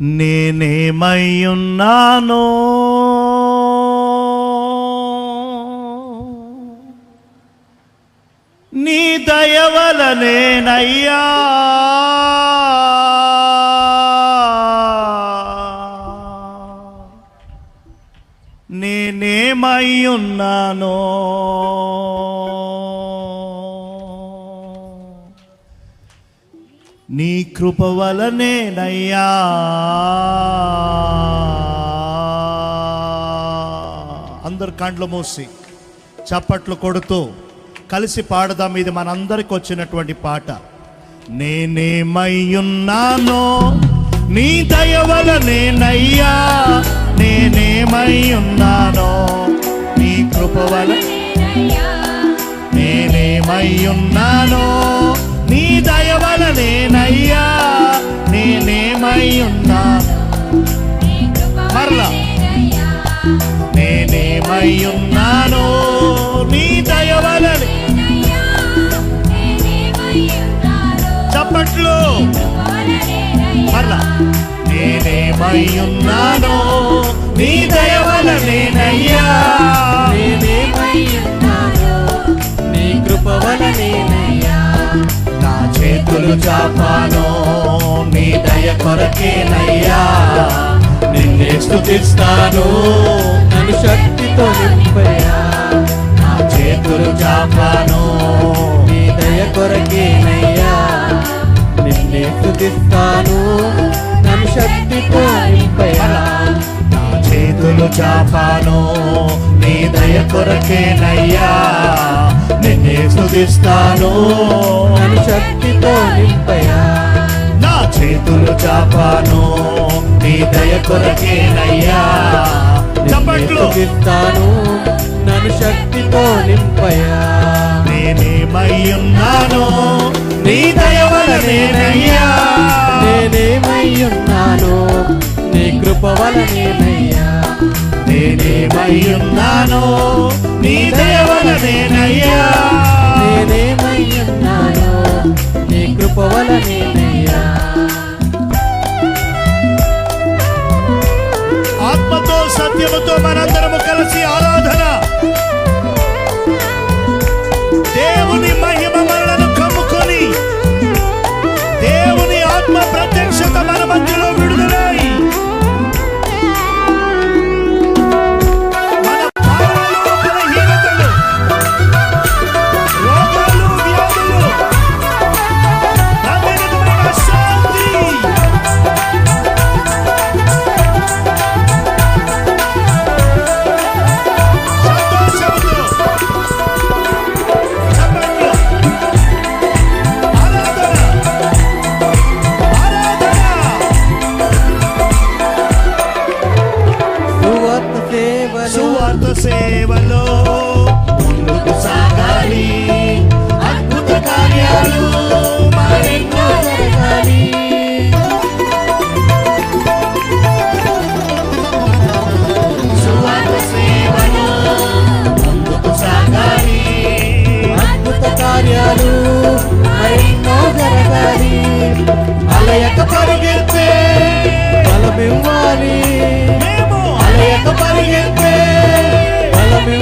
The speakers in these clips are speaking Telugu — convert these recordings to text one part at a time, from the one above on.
నేనేమయ్యున్నానో నీ దయవలనేనయ్యా, నేనేమయ్యున్నానో నీ కృప వలనేనయ్యా. అందరు కండ్లు మూసి చప్పట్లు కొడుతూ కలిసి పాడదాం. ఇది మనందరికి వచ్చినటువంటి పాట. నేనేమయ్యున్నానో నీ దయ వలనేనయ్యా, నేనేమయ్యున్నానో నీ కృప వలనేనయ్యా, నేనేమయ్యున్నానో నీ దయ వలనేనయ్యా, నేనేమయ్యున్నాను. మరలా నేనేమయ్యున్నానో నీ దయ వలనే. చప్పట్లు. మరలా నేనేమయ్యున్నానో నీ దయ వలనేనయ్యా, నేనేమయ్యున్నానో నీ కృప వలనేనయ్యా. నా చేతులు చాపాను నీ దయ కొరకేనయ్యా, నిన్నే స్తుతిస్తాను నన్ను శక్తితో నింపయ్యా. నా చేతులు చాపాను నీ దయ కొరకేనయ్యా, నిన్నే స్తుతిస్తాను నన్ను శక్తితో నింపయ్యా. నా చేతులు చాపాను నీ దయ కొరకేనయ్యా, నిన్నే స్తుతిస్తాను నన్ను శక్తితో నింపయ్యా. నా చేతులు చాపాను నీ దయ కొరకేనయ్యా. చప్పట్లు. స్తుతిస్తాను నన్ను శక్తితో నింపయ్యా. నేనేమయ్యున్నానో నీ దయ వలనేనయ్యా, నేనేమయ్యున్నానో నీ కృప వలనేనయ్యా. నేనేమయ్యున్నానో నీ దయ వలనేనయ్యా, నేనేమయ్యున్నానో నీ కృప వలనేనయ్యా. ఆత్మతో సత్యముతో మనందరము కలిసి ఆరాధన. దేవుని మహిమ మనలను కమ్ముకొని దేవుని ఆత్మ ప్రత్యక్షత మన మధ్యలో విడుదలై మన పాపాలు, బలహీనతలు, రోగాలు, వ్యాధులు, అవిధమైన శాంతి, సంతోషముతో చప్పట్లు. ఆరాధన, ఆరాధన. సువార్త సువార్త సేవలో సేవలో ముందుకు సాగాలి, అద్భుత కార్యాలు మరెన్నో జరగాలి. సువార్త సేవలో ముందుకు సాగాలి, అద్భుత కార్యాలు మరెన్నో జరగాలి. అలయక పరిగెత్తే బలమివ్వాలి, మేము అలయక పరిగెత్తే బలమివ్వాలి.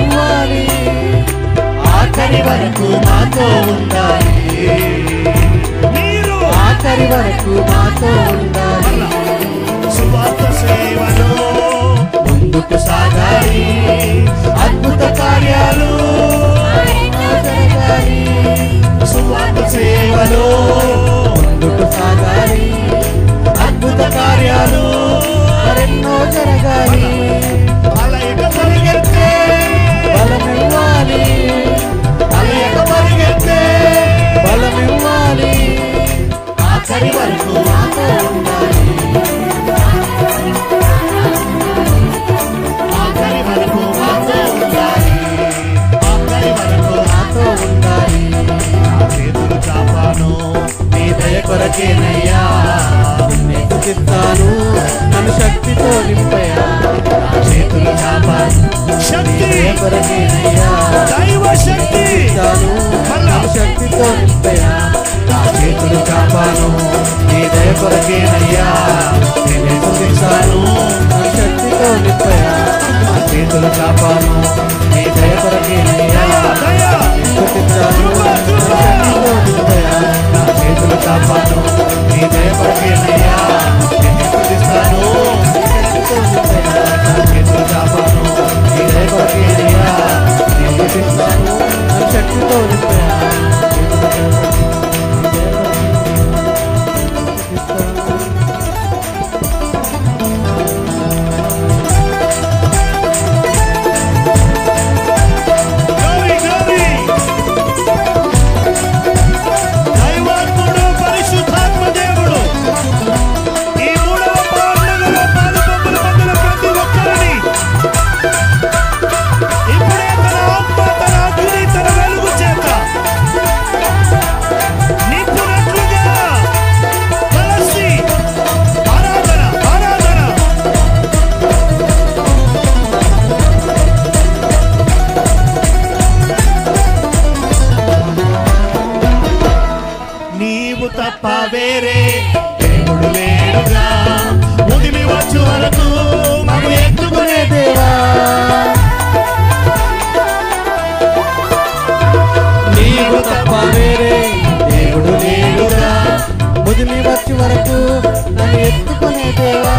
ఎత్తుకునే దేవా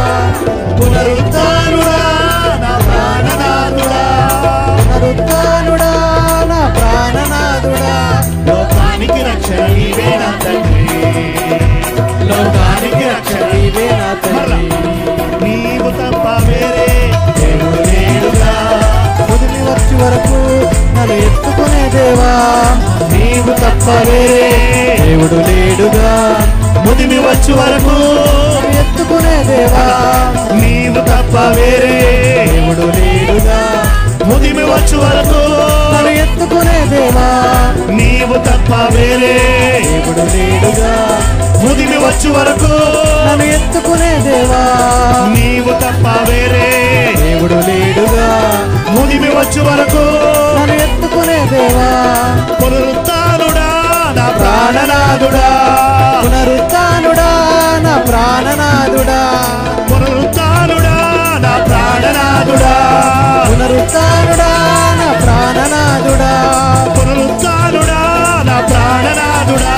పునరుద్ధానుడా నా ప్రాణనాథుడా, పునరుత్థానుడా నా ప్రాణనాథుడా, లోకానికి రక్షణ నీవే నా తండ్రి, లోకానికి రక్షణ నీవే నా తండ్రి. నీవు తప్ప వేరే దేవుడు లేడుగా, ముదిమి వచ్చి వరకు నన్ను ఎత్తుకునే దేవా, నీవు తప్ప వేరే దేవుడు లేడుగా, ముదిమి వచ్చు వరకు నన్ను ఎత్తుకునే దేవా, నీవు తప్ప వేరే దేవుడు లేడుగా, ముదిమి వచ్చు వరకు నన్ను ఎత్తుకునే దేవా, నీవు తప్ప వేరే దేవుడు లేడుగా, ముదిమి వచ్చు వరకు నన్ను ఎత్తుకునే దేవా, నీవు తప్ప వేరే దేవుడు లేడుగా, ముదిమి వచ్చు వరకు నన్ను ఎత్తుకునే దేవా, పునరుత్థానుడా నా ప్రాణనాథుడా, పునరుత్థానుడా నా ప్రాణనాథుడా, పునరుత్థానుడా నా ప్రాణనాథుడా, పునరుత్థానుడా నా ప్రాణనాథుడా, పునరుత్థానుడా నా ప్రాణనాథుడా,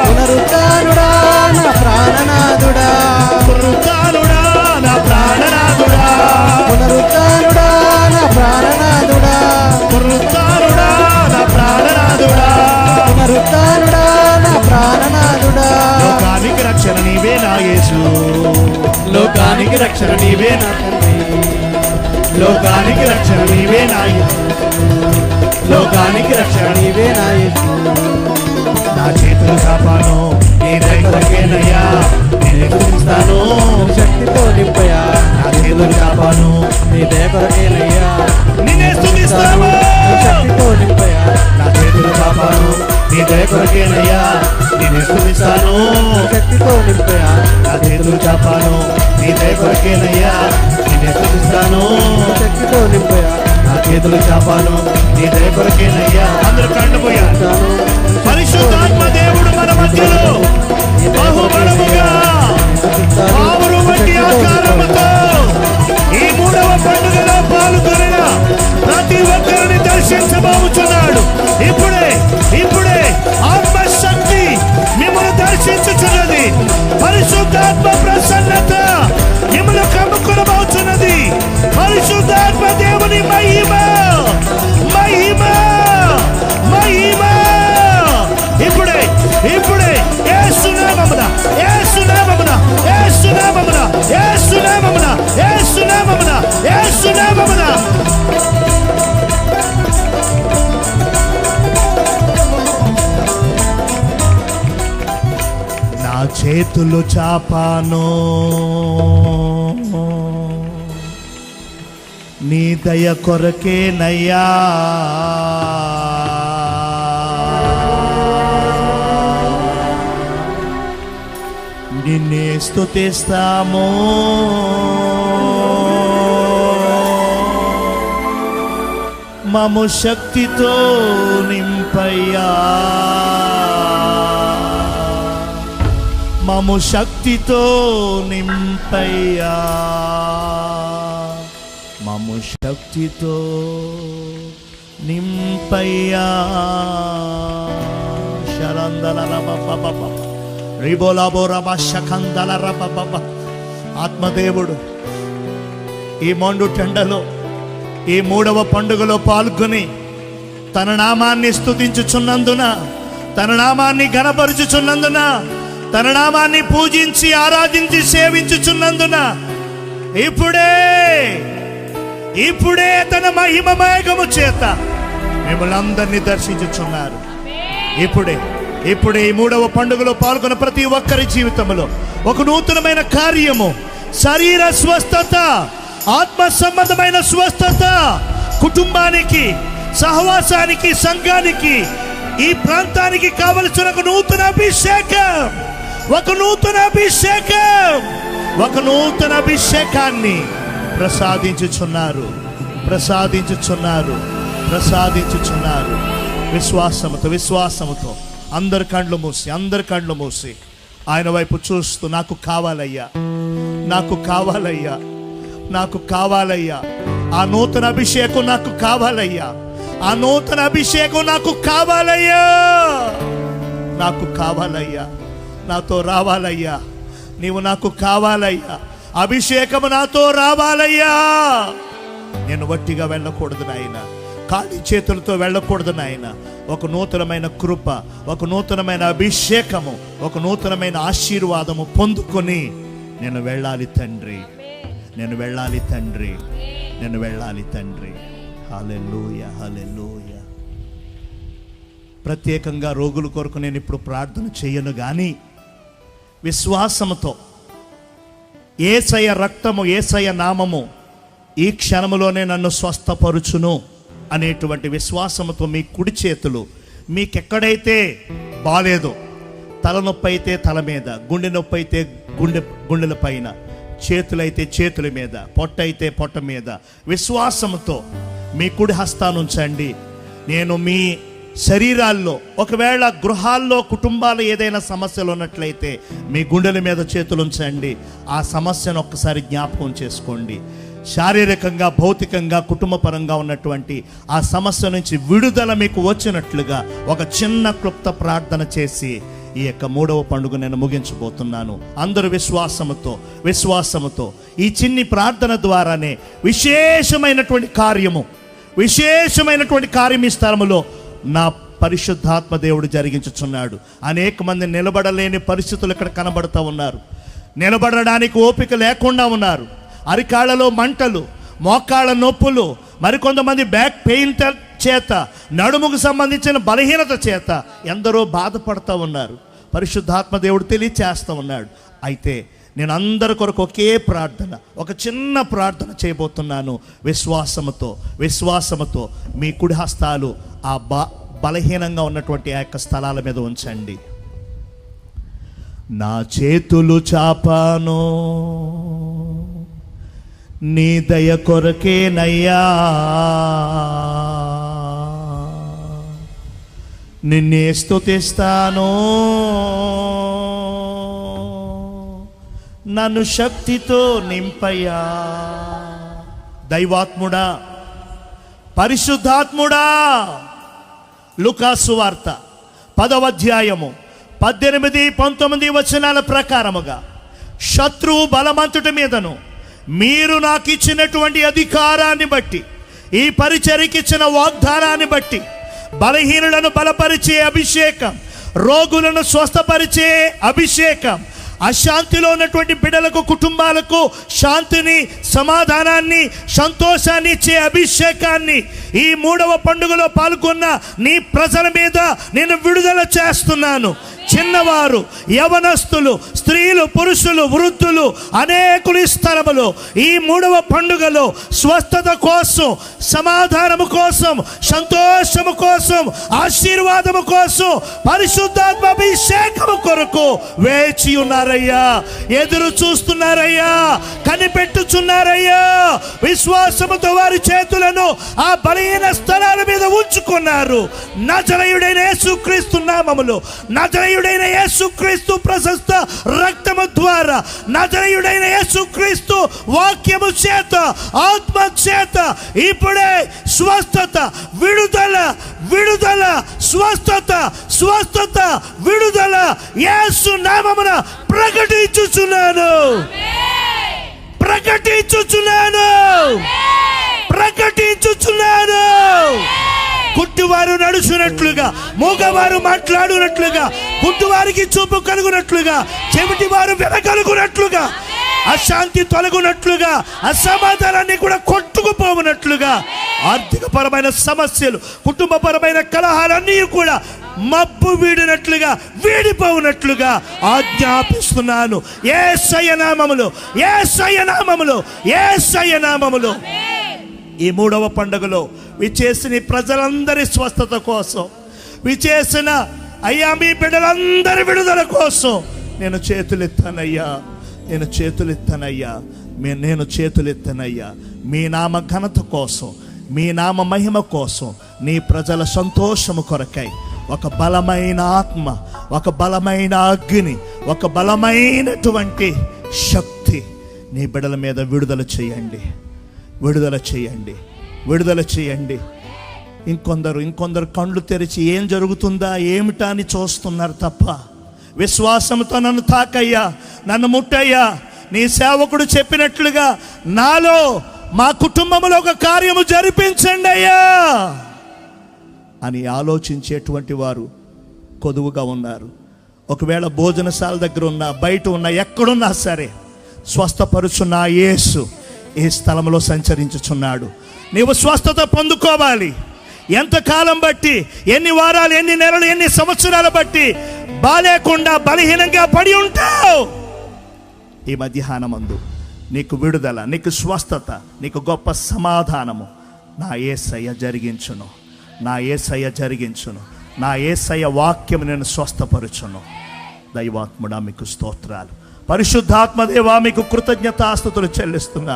పునరుత్థానుడా నా ప్రాణనాథుడా, పునరుత్థానుడా నా ప్రాణనాథుడా, పునరుత్థానుడా నా ప్రాణనాథుడా, పునరుత్థానుడా నా ప్రాణనాథుడా, పునరుత్థానుడా నా ప్రాణనాథుడా, లోకానికి రక్షణ నీవే నా యేసు, లోకానికి రక్షణ నీవే నా తండ్రి, లోకానికి రక్షణ నీవే నా యేసు, లోకానికి రక్షణ నీవే నా యేసు, నా చేతులు కాపాను నీ దగ్గరకేనయ్యా, నేను స్తుతిస్తాను శక్తితో నింపయా, నా చేతులు కాపాను నీ దయ కొరకేనయ్యా, నిన్నే స్తుతిస్తాము, శక్తితో నింపయా, నా చేతులు కాపాను నీ దయ కొరకేనయ్యా, నిన్నే స్తుతిస్తాను, శక్తితో నింపయా, నా చేతులు కాపాను నీ దయ కొరకేనయ్యా, నిన్నే స్తుతిస్తాను, శక్తితో నింపయా, నా చేతులు చాపాను నీ దయ కొరకేనయ్యా. అందరూ కళ్ళు పోయారు. పరిశుద్ధాత్మ దేవుడు మన మధ్యలో బహుబలముగా పావురు వంటి ఆకారముతో ఈ మూడవ పండుగలో పాల్గొనిన ప్రతి ఒక్కరిని దర్శించబోతున్నాడు. ఇప్పుడే ఇప్పుడే ఆత్మశక్తి మిమ్మల్ని దర్శించుచున్నది. పరిశుద్ధాత్మ ప్రసన్నత మిమ్మల్ని కమ్ముకొనబోతున్నది. పరిశుద్ధాత్మ దేవుని మహిమ మహిమ మహిమ ఇప్పుడే ఇప్పుడే యేసు నామమున యేసు నామమున యేసు నామమున యేసు నామమున యేసు నామమున యేసు నామమున నా చేతులు చాపాను నీ దయ కొరకేనయ్యా. నిన్నే స్తుతిస్తాము మము శక్తితో నింపయ్యా, మము శక్తితో నింపయ్యా, మము శక్తితో నింపయ్యా. శరందల ఆత్మదేవుడు ఈ మొండు టెండలో ఈ మూడవ పండుగలో పాల్గొని తన నామాన్ని స్తుతించుచున్నందున, తన నామాన్ని ఘనపరుచుచున్నందున, తన నామాన్ని పూజించి ఆరాధించి సేవించుచున్నందున ఇప్పుడే ఇప్పుడే తన మహిమ మేఘము చేత మిమ్మల్ని అందరినీ దర్శించుచున్నారు. ఇప్పుడే ఇప్పుడే ఈ మూడవ పండుగలో పాల్గొన్న ప్రతి ఒక్కరి జీవితంలో ఒక నూతనమైన కార్యము, శరీర స్వస్థత, ఆత్మ సంబంధమైన స్వస్థత, కుటుంబానికి, సహవాసానికి, సంఘానికి, ఈ ప్రాంతానికి కావలసిన ఒక నూతన అభిషేకం, ఒక నూతన అభిషేకం, ఒక నూతన అభిషేకాన్ని ప్రసాదించుచున్నారు, ప్రసాదించుచున్నారు, ప్రసాదించుచున్నారు. విశ్వాసముతో విశ్వాసముతో అందరి కళ్ళు మూసి ఆయన వైపు చూస్తూ నాకు కావాలయ్యా, నాకు కావాలయ్యా, నాకు కావాలయ్యా, ఆ నూతన అభిషేకం నాకు కావాలయ్యా, ఆ నూతన అభిషేకం నాకు కావాలయ్యా, నాకు కావాలయ్యా, నాతో రావాలయ్యా, నీవు నాకు కావాలయ్యా, అభిషేకము నాతో రావాలయ్యా. నేను వట్టిగా వెళ్ళకూడదు నాయన, ఖాళీ చేతులతో వెళ్ళకూడదు నాయన. ఒక నూతనమైన కృప, ఒక నూతనమైన అభిషేకము, ఒక నూతనమైన ఆశీర్వాదము పొందుకొని నేను వెళ్ళాలి తండ్రి, నేను వెళ్ళాలి తండ్రి, నేను వెళ్ళాలి తండ్రి. హల్లెలూయా, హల్లెలూయా. ప్రత్యేకంగా రోగుల కొరకు నేను ఇప్పుడు ప్రార్థన చేయను, కానీ విశ్వాసముతో యేసయ్య రక్తము, యేసయ్య నామము ఈ క్షణములోనే నన్ను స్వస్థపరుచును అనేటువంటి విశ్వాసముతో మీ కుడి చేతులు మీకెక్కడైతే బాలేదో, తలనొప్పి అయితే తల మీద, గుండె నొప్పి అయితే గుండెల పైన, చేతులైతే చేతుల మీద, పొట్ట అయితే పొట్ట మీద విశ్వాసముతో మీ కుడి హస్తాన్ని ఉంచండి. నేను మీ శరీరాల్లో, ఒకవేళ గృహాల్లో, కుటుంబాలు ఏదైనా సమస్యలు ఉన్నట్లయితే మీ గుండెల మీద చేతులు ఉంచండి. ఆ సమస్యను ఒక్కసారి జ్ఞాపకం చేసుకోండి. శారీరకంగా, భౌతికంగా, కుటుంబపరంగా ఉన్నటువంటి ఆ సమస్య నుంచి విడుదల మీకు వచ్చినట్లుగా ఒక చిన్న క్లుప్త ప్రార్థన చేసి ఈ యొక్క 3వ పండుగ నేను ముగించబోతున్నాను. అందరూ విశ్వాసముతో ఈ చిన్ని ప్రార్థన ద్వారానే విశేషమైనటువంటి కార్యం ఈ స్థలములో నా పరిశుద్ధాత్మ దేవుడు జరిగించుచున్నాడు. అనేక మంది నిలబడలేని పరిస్థితులు ఇక్కడ కనబడుతూ ఉన్నారు. నిలబడడానికి ఓపిక లేకుండా ఉన్నారు. అరికాళ్ళలో మంటలు, మోకాళ్ళ నొప్పులు, మరికొంతమంది బ్యాక్ పెయిన్ చేత, నడుముకు సంబంధించిన బలహీనత చేత ఎందరో బాధపడుతూ ఉన్నారు. పరిశుద్ధాత్మ దేవుడు తెలియచేస్తూ ఉన్నాడు. అయితే నేను అందరి కొరకు ఒకే ప్రార్థన, ఒక చిన్న ప్రార్థన చేయబోతున్నాను. విశ్వాసముతో మీ కుడి హస్తాలు ఆ బలహీనంగా ఉన్నటువంటి ఆ యొక్క స్థలాల మీద ఉంచండి. నా చేతులు చాపాను నీ దయ కొరకేనయ్యా, నిన్నే స్తుతిస్తాను, నన్ను శక్తితో నింపయ్యా. దైవాత్ముడా, పరిశుద్ధాత్ముడా, లూకాసు వార్త 10వ అధ్యాయము 18-19 వచనాల ప్రకారముగా శత్రువు బలమంతుడి మీదను మీరు నాకు ఇచ్చినటువంటి అధికారాన్ని బట్టి, ఈ పరిచర్యకి ఇచ్చిన వాగ్దానాన్ని బట్టి, బలహీనులను బలపరిచే అభిషేకం, రోగులను స్వస్థపరిచే అభిషేకం, అశాంతిలో ఉన్నటువంటి బిడ్డలకు, కుటుంబాలకు శాంతిని, సమాధానాన్ని, సంతోషాన్ని ఇచ్చే అభిషేకాన్ని ఈ 3వ పండుగలో పాల్గొన్న నీ ప్రజల మీద నేను విడుదల చేస్తున్నాను. చిన్నవారు, యవనస్తులు, స్త్రీలు, పురుషులు, వృద్ధులు అనేకులు ఈ స్థలములో ఈ 3వ పండుగలో స్వస్థత కోసం, సమాధానము కోసం, సంతోషము కోసం, ఆశీర్వాదము కోసం, పరిశుద్ధాత్మ అభిషేకము కొరకు వేచి ఉన్నారయ్యా, ఎదురు చూస్తున్నారయ్యా, కనిపెట్టుచున్నారయ్యా. విశ్వాసముతో వారి చేతులను ఆ బలహీన స్థలాల మీద ఉంచుకున్నారు. నజరేయుడైన యేసుక్రీస్తు నామములో, నజరేయుడైన యేసుక్రీస్తు ప్రశస్త రక్తము ద్వారా, నజరేయుడైన యేసుక్రీస్తు వాక్యము చేత, ఆత్మ చేత ఇప్పుడే స్వస్థత, విడుదల, విడుదల, స్వస్థత, స్వస్థత, విడుదల యేసు నామమున ప్రకటించుచున్నాను, ప్రకటించుచున్నాను, ప్రకటించుచున్నాను. గుడ్డివారు నడుచున్నట్లుగా, మూగవారు మాట్లాడునట్లుగా, గుడ్డివారికి చూపు కలుగునట్లుగా, చెవిటివారు వినగలుగునట్లుగా, అశాంతి తొలగునట్లుగా, అసమాధానాన్ని కూడా కొట్టుకుపోవునట్లుగా, ఆర్థికపరమైన సమస్యలు, కుటుంబపరమైన కలహాలన్నీ కూడా మబ్బు వీడినట్లుగా, వీడిపోవునట్లుగా ఆజ్ఞాపిస్తున్నాను. యేసయ్య నామములో, యేసయ్య నామములో, యేసయ్య నామములో. ఈ 3వ పండుగలో విచేసిన ప్రజలందరి స్వస్థత కోసం, విచేసిన అయ్యా మీ బిడ్డలందరి విడుదల కోసం నేను చేతులెత్తానయ్యా, నేను చేతులెత్తానయ్యా, నేను చేతులెత్తానయ్యా. మీ నామ ఘనత కోసం, మీ నామ మహిమ కోసం, నీ ప్రజల సంతోషము కొరకై ఒక బలమైన ఆత్మ, ఒక బలమైన అగ్ని, ఒక బలమైనటువంటి శక్తి నీ బిడ్డల మీద విడుదల చేయండి, విడుదల చేయండి, విడుదల చేయండి. ఇంకొందరు కళ్ళు తెరిచి ఏం జరుగుతుందా ఏమిటా అని చూస్తున్నారు తప్ప విశ్వాసంతో నన్ను తాకయ్యా, నన్ను ముట్టయ్యా, నీ సేవకుడు చెప్పినట్లుగా నాలో మా కుటుంబంలో ఒక కార్యము జరిపించండి అయ్యా అని ఆలోచించేటువంటి వారు కొదువుగా ఉన్నారు. ఒకవేళ భోజనశాల దగ్గర ఉన్నా, బయట ఉన్నా, ఎక్కడున్నా సరే స్వస్థపరుచున్న యేసు ఈ స్థలంలో సంచరించుచున్నాడు. నీవు స్వస్థత పొందుకోవాలి. ఎంతకాలం బట్టి, ఎన్ని వారాలు, ఎన్ని నెలలు, ఎన్ని సంవత్సరాలు బట్టి బాలేకుండా బలహీనంగా పడి ఉంటావు, ఈ మధ్యాహ్నమందు నీకు విడుదల, నీకు స్వస్థత, నీకు గొప్ప సమాధానము నా యేసయ్య జరిగించును. నా యేసయ్య జరిగించును. నా యేసయ్య వాక్యం నేను స్వస్థపరుచును. దైవాత్ముడా మీకు స్తోత్రాలు. పరిశుద్ధాత్మదేవా మీకు కృతజ్ఞతాస్తుతులు చెల్లిస్తున్నా.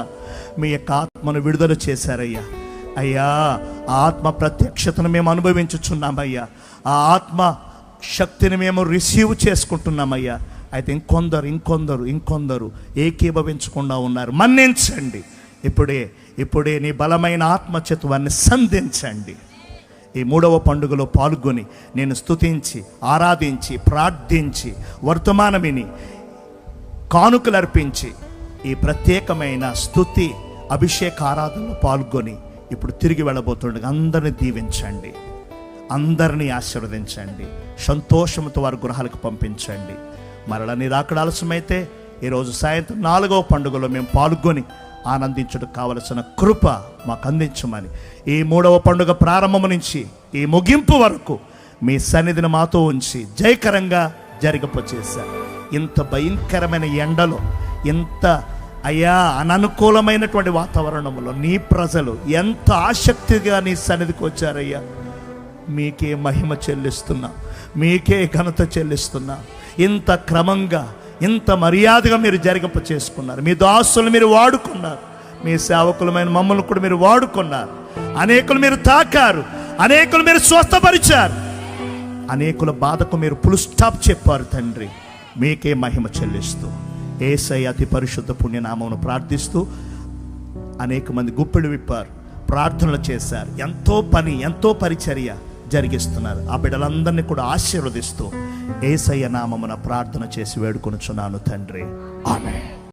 మీ యొక్క ఆత్మను విడుదల చేశారయ్యా. అయ్యా, ఆ ఆత్మ ప్రత్యక్షతను మేము అనుభవించుచున్నామయ్యా. ఆ ఆత్మ శక్తిని మేము రిసీవ్ చేసుకుంటున్నామయ్యా. అయితే ఇంకొందరు ఏకీభవించకుండా ఉన్నారు. మన్నించండి. ఇప్పుడే నీ బలమైన ఆత్మచత్వాన్ని సంధించండి. ఈ 3వ పండుగలో పాల్గొని నేను స్తుతించి, ఆరాధించి, ప్రార్థించి, వర్తమానమిని, కానుకలు అర్పించి, ఈ ప్రత్యేకమైన స్తుతి అభిషేక ఆరాధనలో పాల్గొని ఇప్పుడు తిరిగి వెళ్ళబోతుండగా అందరిని దీవించండి, అందరినీ ఆశీర్వదించండి, సంతోషంతో వారి గృహాలకు పంపించండి. మరలా నీ రాకడ ఆలస్యమైతే ఈరోజు సాయంత్రం 4వ పండుగలో మేము పాల్గొని ఆనందించడానికి కావలసిన కృప మాకు అందించమని, ఈ 3వ పండుగ ప్రారంభం నుంచి ఈ ముగింపు వరకు మీ సన్నిధిని మాతో ఉంచి జయకరంగా జరిగపచేశారు. ఇంత భయంకరమైన ఎండలో, ఇంత అననుకూలమైనటువంటి వాతావరణంలో నీ ప్రజలు ఎంత ఆసక్తిగా నీ సన్నిధికి వచ్చారయ్యా. మీకే మహిమ చెల్లిస్తున్నా, మీకే ఘనత చెల్లిస్తున్నా. ఇంత క్రమంగా, ఇంత మర్యాదగా మీరు జరిగప చేసుకున్నారు. మీ దాసులు మీరు వాడుకున్నారు. మీ సేవకులమైన మమ్మల్ని కూడా మీరు వాడుకున్నారు. అనేకులు మీరు తాకారు, అనేకులు మీరు స్వస్థపరిచారు, అనేకుల బాధకు మీరు ఫుల్ స్టాప్ చెప్పారు. తండ్రి, మీకే మహిమ చెల్లిస్తూ యేసయ్య అతి పరిశుద్ధ పుణ్యనామమును ప్రార్థిస్తూ అనేక మంది గుప్పిడి విప్పారు, ప్రార్థనలు చేశారు, ఎంతో పని, ఎంతో పరిచర్య జరిగిస్తున్నారు. ఆ బిడ్డలందరినీ కూడా ఆశీర్వదిస్తూ యేసయ్య నామమున ప్రార్థన చేసి వేడుకొనుచున్నాను తండ్రి. ఆమేన్.